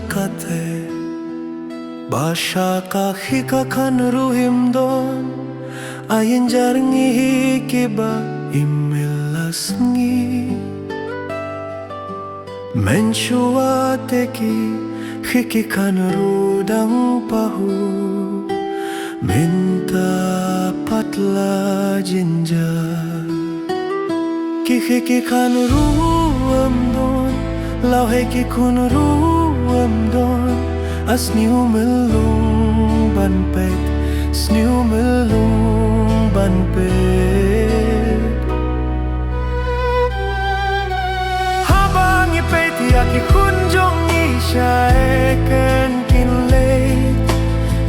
kate Basha ka hika kan ruhim don Ayin jarngi hikiba imilas ngi Menshua teki hiki kan rudang pahu Minta patla jinja Ki kan ruam don Lau heki kun ruam don Asniu melung ban pet Sniu melung ban pet Habang ipet yaki kunjong i syaeken kin leit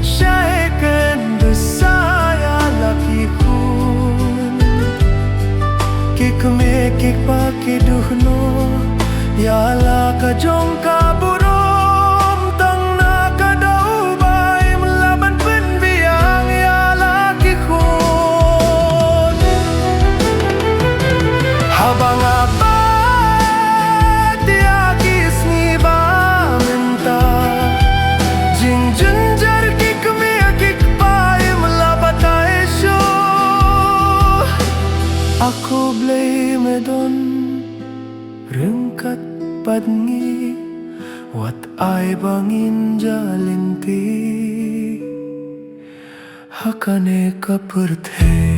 Syaeken besaya laki kun Kik kik paki duhno Yala ka jong ka burom Tang na ka daubay Melaban penbiang Yala ki kun Habang abad Dia kisni ba minta Jing junjar kik mia kik pai Melabat aisyo Aku blame don Rengkat padngi Wat ay bangin jalinti Hakane kaperte